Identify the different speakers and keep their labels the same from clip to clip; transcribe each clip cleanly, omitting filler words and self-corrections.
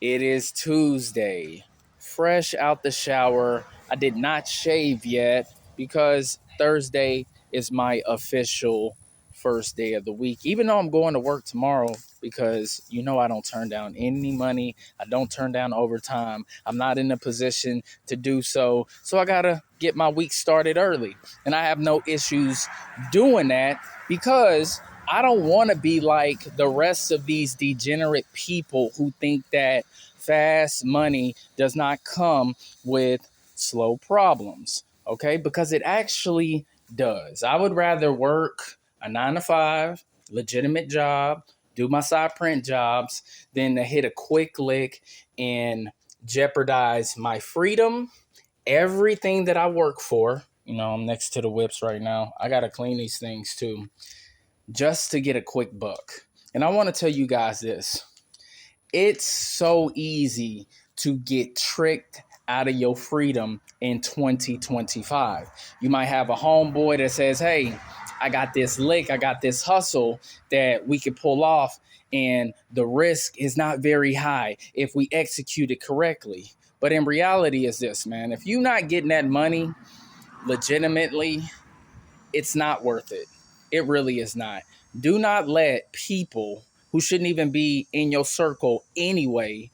Speaker 1: It is Tuesday, fresh out the shower. I did not shave yet because Thursday is my official first day of the week, even though I'm going to work tomorrow because I don't turn down any money. I don't turn down overtime. I'm not in a position to do so. So I got to get my week started early. And I have no issues doing that because I don't want to be like the rest of these degenerate people who think that fast money does not come with slow problems, okay? Because it actually does. I would rather work a 9 to 5, legitimate job, do my side print jobs, than to hit a quick lick and jeopardize my freedom, everything that I work for. I'm next to the whips right now. I got to clean these things too, just to get a quick buck. And I want to tell you guys this. It's so easy to get tricked out of your freedom in 2025. You might have a homeboy that says, hey, I got this lick, I got this hustle that we could pull off, and the risk is not very high if we execute it correctly. But in reality is this, man, if you're not getting that money legitimately, it's not worth it. It really is not. Do not let people who shouldn't even be in your circle anyway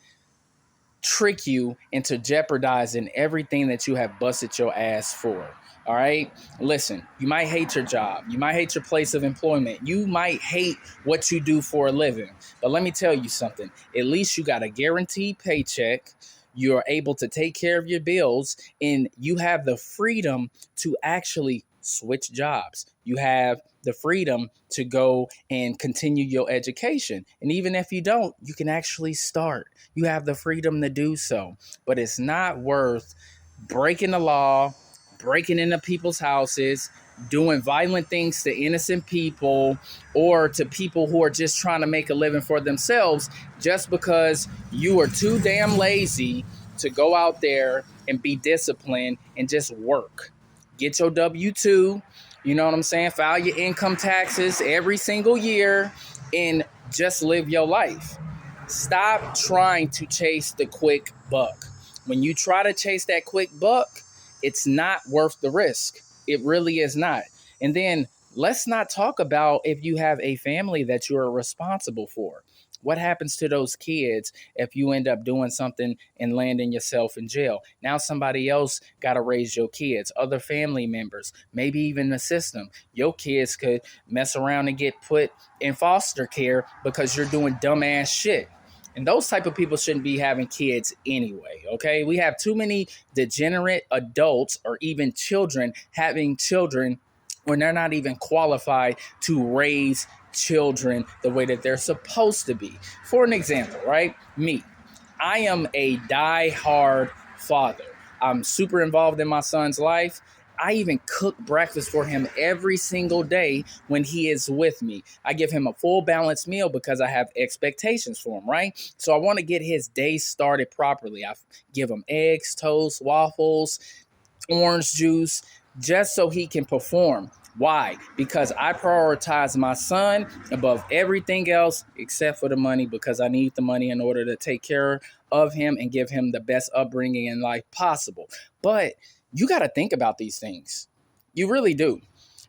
Speaker 1: trick you into jeopardizing everything that you have busted your ass for. All right? Listen, you might hate your job. You might hate your place of employment. You might hate what you do for a living. But let me tell you something. At least you got a guaranteed paycheck. You're able to take care of your bills, and you have the freedom to actually switch jobs. You have the freedom to go and continue your education. And even if you don't, you can actually start. You have the freedom to do so. But it's not worth breaking the law, breaking into people's houses, doing violent things to innocent people or to people who are just trying to make a living for themselves just because you are too damn lazy to go out there and be disciplined and just work. Get your W-2, you know what I'm saying? File your income taxes every single year and just live your life. Stop trying to chase the quick buck. When you try to chase that quick buck, it's not worth the risk. It really is not. And then let's not talk about if you have a family that you're responsible for. What happens to those kids if you end up doing something and landing yourself in jail? Now somebody else got to raise your kids, other family members, maybe even the system. Your kids could mess around and get put in foster care because you're doing dumbass shit. And those type of people shouldn't be having kids anyway, okay? We have too many degenerate adults or even children having children when they're not even qualified to raise children the way that they're supposed to be. For an example, right? Me. I am a die-hard father. I'm super involved in my son's life. I even cook breakfast for him every single day when he is with me. I give him a full balanced meal because I have expectations for him, right? So I want to get his day started properly. I give him eggs, toast, waffles, orange juice, just so he can perform. Why? Because I prioritize my son above everything else except for the money, because I need the money in order to take care of him and give him the best upbringing in life possible. But you got to think about these things. You really do.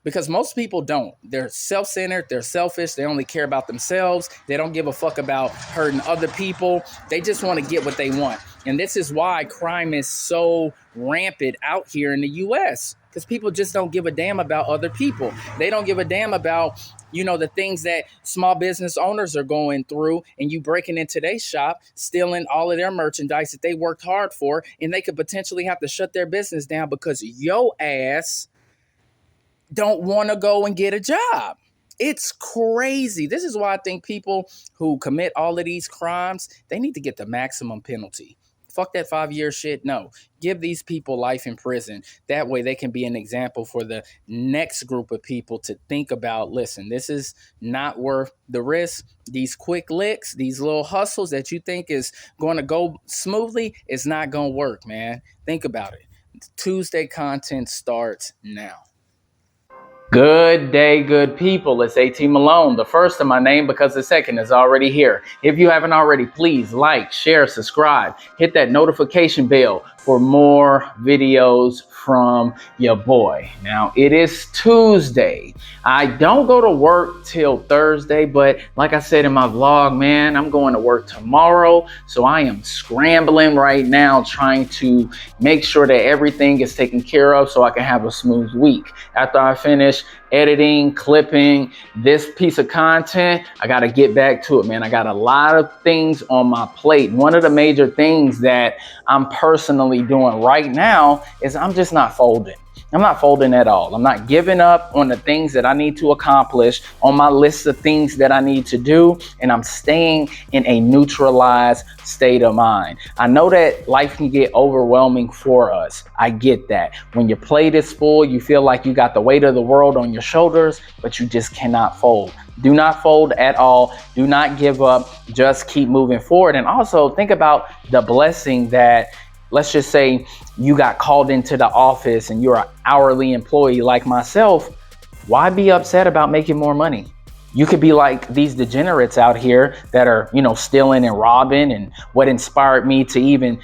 Speaker 1: Because most people don't. They're self-centered. They're selfish. They only care about themselves. They don't give a fuck about hurting other people. They just want to get what they want. And this is why crime is so rampant out here in the U.S. Because people just don't give a damn about other people. They don't give a damn about, the things that small business owners are going through, and you breaking into their shop, stealing all of their merchandise that they worked hard for, and they could potentially have to shut their business down because your ass don't want to go and get a job. It's crazy. This is why I think people who commit all of these crimes, they need to get the maximum penalty. Fuck that 5-year shit. No, give these people life in prison. That way they can be an example for the next group of people to think about. Listen, this is not worth the risk. These quick licks, these little hustles that you think is going to go smoothly, it's not going to work, man. Think about it. Tuesday content starts now. Good day, good people. It's AT Malone, the first of my name because the second is already here. If you haven't already, please like, share, subscribe, hit that notification bell for more videos from your boy. Now, it is Tuesday. I don't go to work till Thursday, but like I said in my vlog, man, I'm going to work tomorrow. So I am scrambling right now, trying to make sure that everything is taken care of so I can have a smooth week. After I finish editing, clipping this piece of content, I got to get back to it, man. I got a lot of things on my plate. One of the major things that I'm personally doing right now is I'm just not folding. I'm not folding at all. I'm not giving up on the things that I need to accomplish on my list of things that I need to do. And I'm staying in a neutralized state of mind. I know that life can get overwhelming for us. I get that. When your plate is full, you feel like you got the weight of the world on your shoulders, but you just cannot fold. Do not fold at all. Do not give up. Just keep moving forward. And also think about the blessing that, let's just say you got called into the office and you're an hourly employee like myself. Why be upset about making more money? You could be like these degenerates out here that are, stealing and robbing, and what inspired me to even,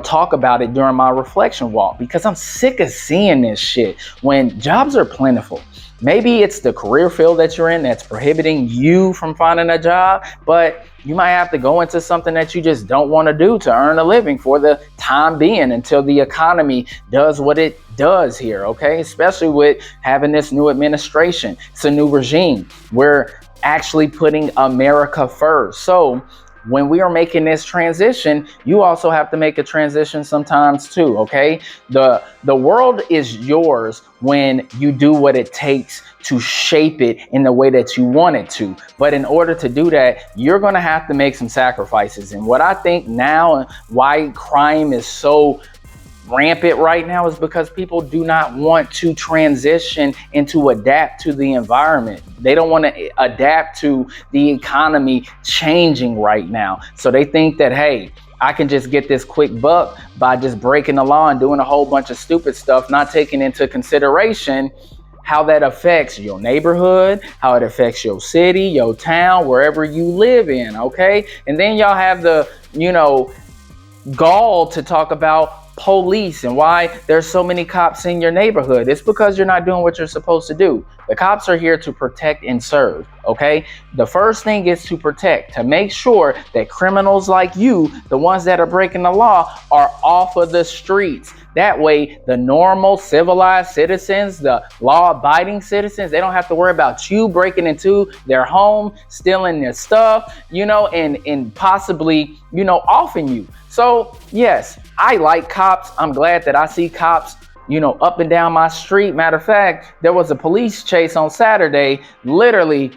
Speaker 1: talk about it during my reflection walk, because I'm sick of seeing this shit when jobs are plentiful. Maybe it's the career field that you're in that's prohibiting you from finding a job, but you might have to go into something that you just don't want to do to earn a living for the time being until the economy does what it does here, okay? Especially with having this new administration. It's a new regime. We're actually putting America first. So when we are making this transition, you also have to make a transition sometimes too, okay? The world is yours when you do what it takes to shape it in the way that you want it to. But in order to do that, you're gonna have to make some sacrifices. And what I think now, and why crime is so rampant right now, is because people do not want to transition and to adapt to the environment. They don't want to adapt to the economy changing right now. So they think that, hey, I can just get this quick buck by just breaking the law and doing a whole bunch of stupid stuff, not taking into consideration how that affects your neighborhood, how it affects your city, your town, wherever you live in, okay? And then y'all have the, gall to talk about police and why there's so many cops in your neighborhood. It's because you're not doing what you're supposed to do. The cops are here to protect and serve, okay? The first thing is to protect, to make sure that criminals like you, the ones that are breaking the law, are off of the streets. That way, the normal civilized citizens, the law-abiding citizens, they don't have to worry about you breaking into their home, stealing their stuff, and possibly, offing you. So yes, I like cops. I'm glad that I see cops, up and down my street. Matter of fact, there was a police chase on Saturday, literally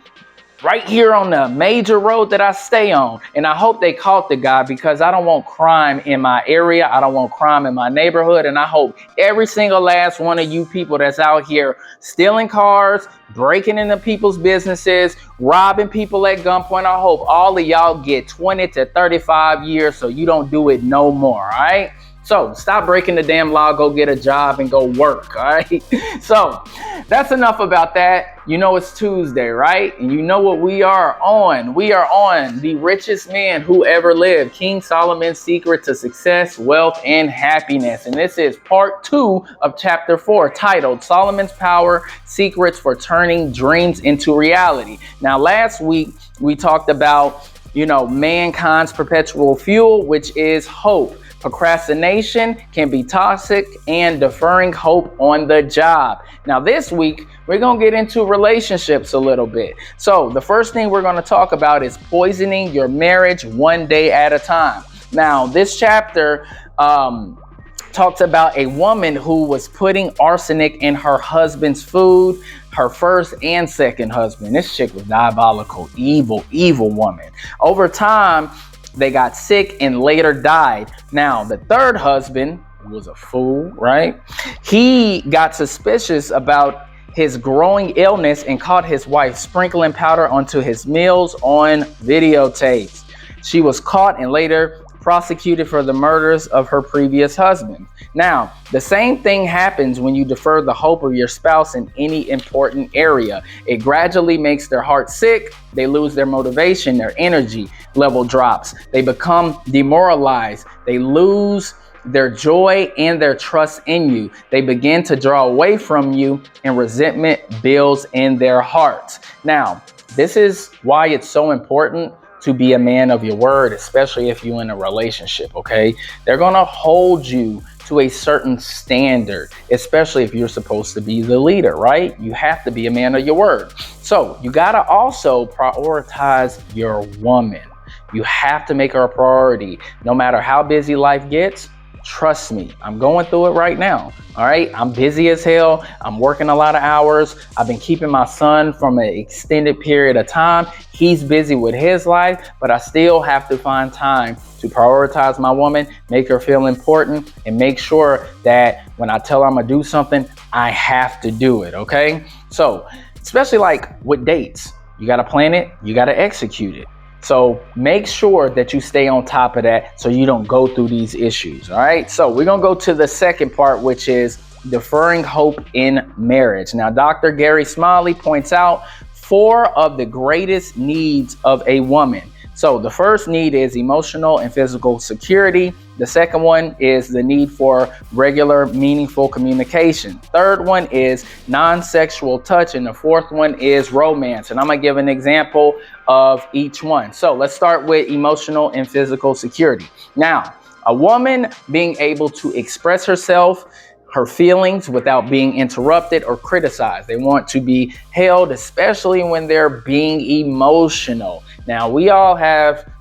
Speaker 1: right here on the major road that I stay on. And I hope they caught the guy, because I don't want crime in my area. I don't want crime in my neighborhood. And I hope every single last one of you people that's out here stealing cars, breaking into people's businesses, robbing people at gunpoint, I hope all of y'all get 20 to 35 years so you don't do it no more, all right? So stop breaking the damn law, go get a job and go work, all right? So that's enough about that. It's Tuesday, right? And you know what we are on? We are on The Richest Man Who Ever Lived, King Solomon's Secret to Success, Wealth, and Happiness. And this is part 2 of chapter 4, titled Solomon's Power, Secrets for Turning Dreams into Reality. Now, last week we talked about, mankind's perpetual fuel, which is hope. Procrastination can be toxic, and deferring hope on the job. Now, this week, we're going to get into relationships a little bit. So the first thing we're going to talk about is poisoning your marriage one day at a time. Now, this chapter talks about a woman who was putting arsenic in her husband's food, her first and second husband. This chick was diabolical, evil woman. Over time, they got sick and later died. Now, the third husband was a fool, right? He got suspicious about his growing illness and caught his wife sprinkling powder onto his meals on videotapes. She was caught and later prosecuted for the murders of her previous husband. Now, the same thing happens when you defer the hope of your spouse in any important area. It gradually makes their heart sick. They lose their motivation, their energy level drops. They become demoralized. They lose their joy and their trust in you. They begin to draw away from you, and resentment builds in their hearts. Now, this is why it's so important to be a man of your word, especially if you're in a relationship, okay? They're gonna hold you to a certain standard, especially if you're supposed to be the leader, right? You have to be a man of your word. So you gotta also prioritize your woman. You have to make her a priority. No matter how busy life gets, trust me, I'm going through it right now. All right. I'm busy as hell. I'm working a lot of hours. I've been keeping my son from an extended period of time. He's busy with his life, but I still have to find time to prioritize my woman, make her feel important, and make sure that when I tell her I'm going to do something, I have to do it. Okay. So especially like with dates, you got to plan it. You got to execute it. So make sure that you stay on top of that so you don't go through these issues. All right. So we're going to go to the second part, which is deferring hope in marriage. Now, Dr. Gary Smalley points out 4 of the greatest needs of a woman. So the first need is emotional and physical security. The second one is the need for regular, meaningful communication. Third one is non-sexual touch. And the fourth one is romance. And I'm going to give an example of each one. So let's start with emotional and physical security. Now, a woman being able to express herself, her feelings without being interrupted or criticized. They want to be held, especially when they're being emotional. Now, we all have,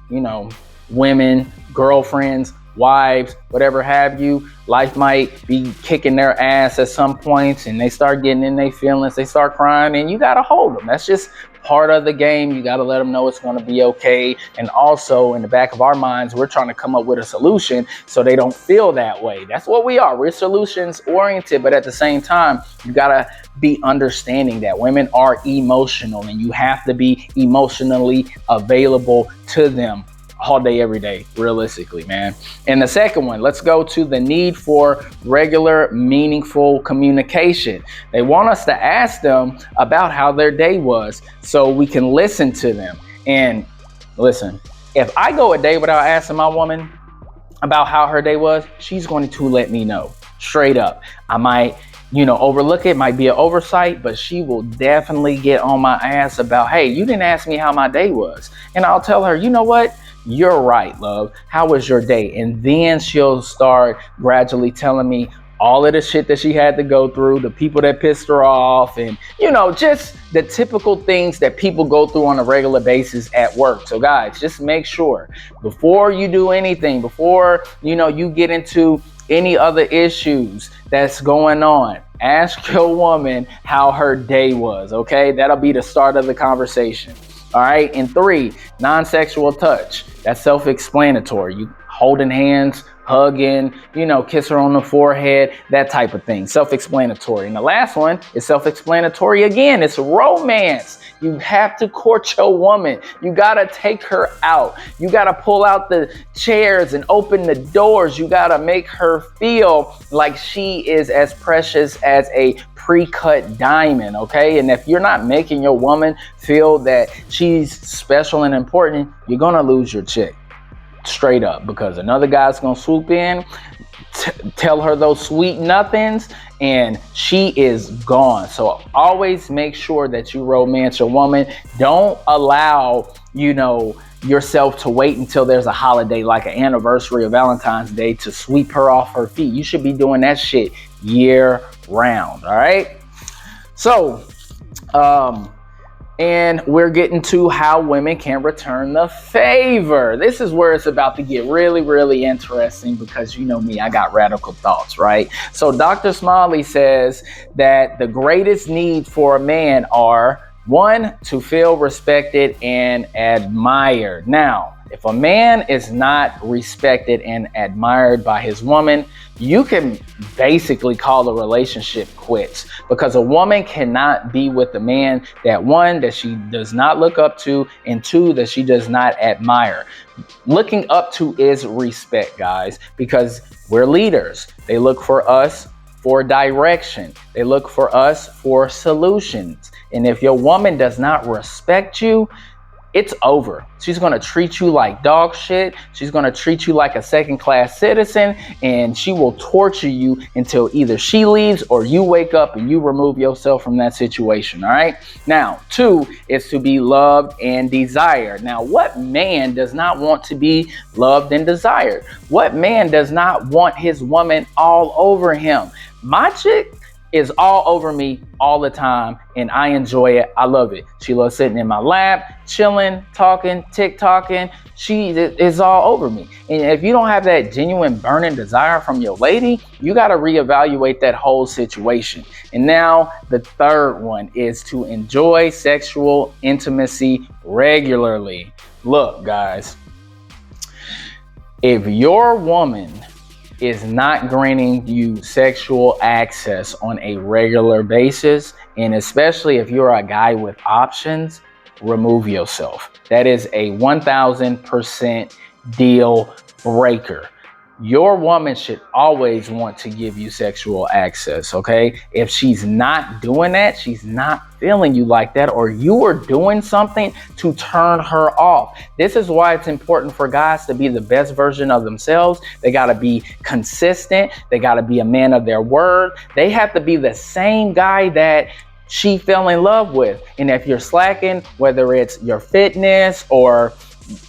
Speaker 1: women, girlfriends, wives, whatever have you. Life might be kicking their ass at some points and they start getting in their feelings. They start crying and you got to hold them. That's just part of the game. You got to let them know it's going to be okay. And also in the back of our minds, we're trying to come up with a solution so they don't feel that way. That's what we are. We're solutions oriented, but at the same time, you got to be understanding that women are emotional and you have to be emotionally available to them all day, every day, realistically, man. And the second one, let's go to the need for regular, meaningful communication. They want us to ask them about how their day was so we can listen to them. And listen, if I go a day without asking my woman about how her day was, she's going to let me know straight up. I might overlook it, might be an oversight, but she will definitely get on my ass about, hey, you didn't ask me how my day was. And I'll tell her, you know what? You're right, love. How was your day? And then she'll start gradually telling me all of the shit that she had to go through, the people that pissed her off, and, just the typical things that people go through on a regular basis at work. So guys, just make sure before you do anything, before, you get into any other issues that's going on, ask your woman how her day was. Okay. That'll be the start of the conversation. All right. And 3, non-sexual touch. That's self-explanatory. You holding hands, hugging, kiss her on the forehead, that type of thing. Self-explanatory. And the last one is self-explanatory again. It's romance. You have to court your woman. You got to take her out. You got to pull out the chairs and open the doors. You got to make her feel like she is as precious as a pre-cut diamond, okay? And if you're not making your woman feel that she's special and important, you're going to lose your chick. Straight up, because another guy's gonna swoop in, tell her those sweet nothings, and she is gone. So always make sure that you romance your woman. Don't allow, yourself to wait until there's a holiday like an anniversary or Valentine's Day to sweep her off her feet. You should be doing that shit year round. All right. So, and we're getting to how women can return the favor. This is where it's about to get really, really interesting because you know me, I got radical thoughts, right? So Dr. Smalley says that the greatest need for a man are One, to feel respected and admired. Now, if a man is not respected and admired by his woman, you can basically call the relationship quits, because a woman cannot be with a man that, one, that she does not look up to, and two, that she does not admire. Looking up to is respect, guys, because we're leaders. They look for us for direction. They look for us for solutions. And if your woman does not respect you, it's over. She's going to treat you like dog shit. She's going to treat you like a second-class citizen, and she will torture you until either she leaves or you wake up and you remove yourself from that situation. All right. Now, two is to be loved and desired. Now, what man does not want to be loved and desired? What man does not want his woman all over him? My chick is all over me all the time, and I enjoy it. I love it. She loves sitting in my lap, chilling, talking, TikToking. She is all over me. And if you don't have that genuine burning desire from your lady, you got to reevaluate that whole situation. And now the third one is to enjoy sexual intimacy regularly. Look, guys, if your woman is not granting you sexual access on a regular basis, and especially if you're a guy with options, remove yourself. That is a 1000% deal breaker. Your woman should always want to give you sexual access, okay? If she's not doing that, she's not feeling you like that, or you are doing something to turn her off. This is why it's important for guys to be the best version of themselves. They got to be consistent. They got to be a man of their word. They have to be the same guy that she fell in love with. And if you're slacking, whether it's your fitness or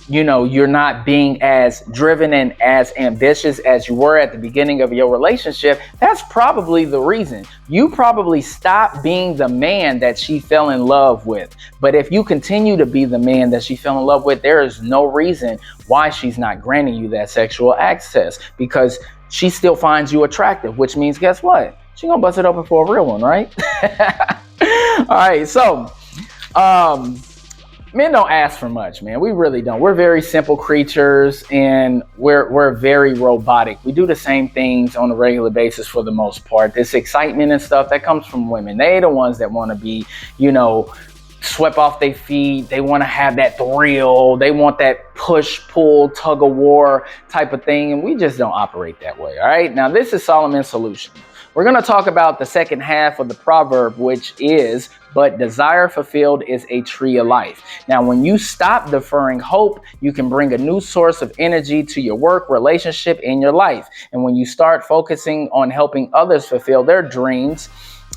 Speaker 1: you're not being as driven and as ambitious as you were at the beginning of your relationship, that's probably the reason. You probably stopped being the man that she fell in love with. But if you continue to be the man that she fell in love with, there is no reason why she's not granting you that sexual access, because she still finds you attractive, which means, guess what? She gonna bust it open for a real one, right? All right, so men don't ask for much, man. We really don't. We're very simple creatures, and we're very robotic. We do the same things on a regular basis for the most part. This excitement and stuff, that comes from women. They the ones that want to be, swept off their feet. They want to have that thrill. They want that push, pull, tug of war type of thing, and we just don't operate that way, all right? Now, this is Solomon's solution. We're going to talk about the second half of the proverb, which is, but desire fulfilled is a tree of life. Now, when you stop deferring hope, you can bring a new source of energy to your work, relationship, and your life. And when you start focusing on helping others fulfill their dreams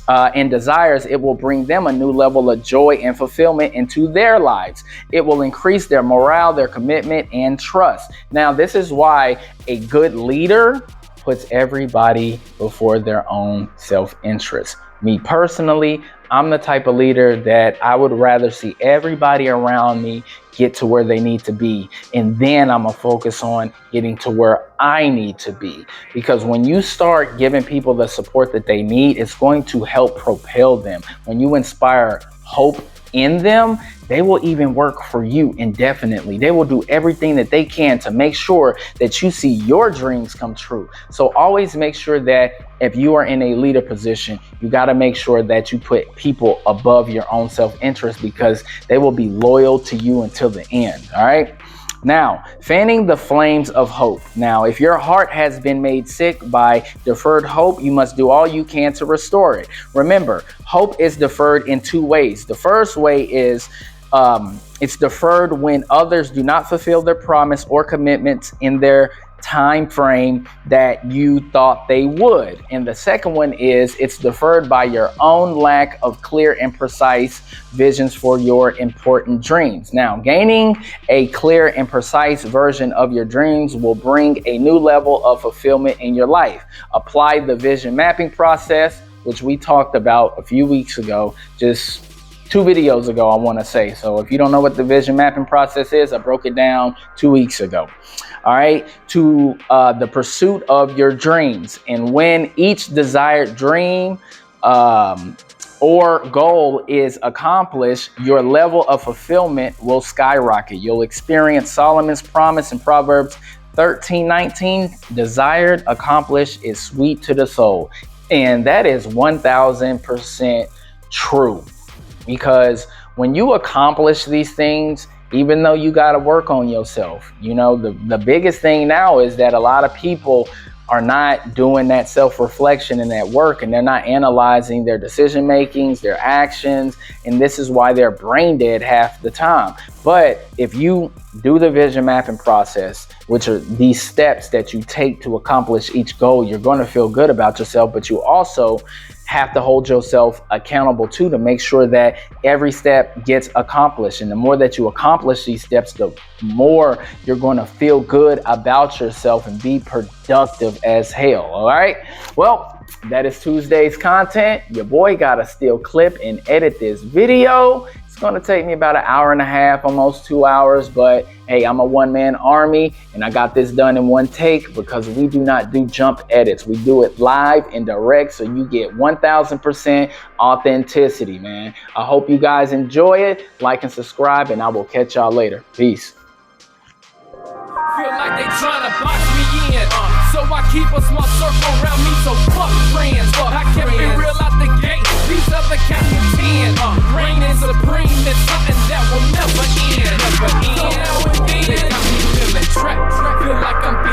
Speaker 1: and desires, it will bring them a new level of joy and fulfillment into their lives. It will increase their morale, their commitment, and trust. Now, this is why a good leader puts everybody before their own self-interest. Me personally, I'm the type of leader that I would rather see everybody around me get to where they need to be. And then I'm gonna focus on getting to where I need to be. Because when you start giving people the support that they need, it's going to help propel them. When you inspire hope in them, they will even work for you indefinitely. They will do everything that they can to make sure that you see your dreams come true. So always make sure that if you are in a leader position, you got to make sure that you put people above your own self-interest, because they will be loyal to you until the end. All right. Now, fanning the flames of hope. Now, if your heart has been made sick by deferred hope, you must do all you can to restore it. Remember, hope is deferred in two ways. The first way is it's deferred when others do not fulfill their promise or commitments in their time frame that you thought they would. And the second one is it's deferred by your own lack of clear and precise visions for your important dreams. Now, gaining a clear and precise version of your dreams will bring a new level of fulfillment in your life. Apply the vision mapping process, which we talked about a few weeks ago, just 2 videos ago, I want to say. So if you don't know what the vision mapping process is, I broke it down 2 weeks ago. All right, to the pursuit of your dreams. And when each desired dream or goal is accomplished, your level of fulfillment will skyrocket. You'll experience Solomon's promise in Proverbs 13:19. Desired, accomplished is sweet to the soul. And that is 1000% true. Because when you accomplish these things, even though you got to work on yourself, the biggest thing now is that a lot of people are not doing that self-reflection and that work, and they're not analyzing their decision makings, their actions, and this is why they're brain dead half the time. But if you do the vision mapping process, which are these steps that you take to accomplish each goal, you're going to feel good about yourself, but you also have to hold yourself accountable to make sure that every step gets accomplished. And the more that you accomplish these steps, the more you're going to feel good about yourself and be productive as hell. All right. Well, that is Tuesday's content. Your boy got to still clip and edit this video. It's going to take me about an hour and a half, almost 2 hours. But hey, I'm a one-man army and I got this done in one take because we do not do jump edits. We do it live and direct, so you get 1000% authenticity, man. I hope you guys enjoy it. Like and subscribe, and I will catch y'all later. Peace.
Speaker 2: Feel like they tryna box me in, so I keep a small circle around me, so fuck friends, I kept it real out the gate, these other cats pretend, reigning supreme is something that will never end, so now and then, they got me feeling trapped, feel like I'm being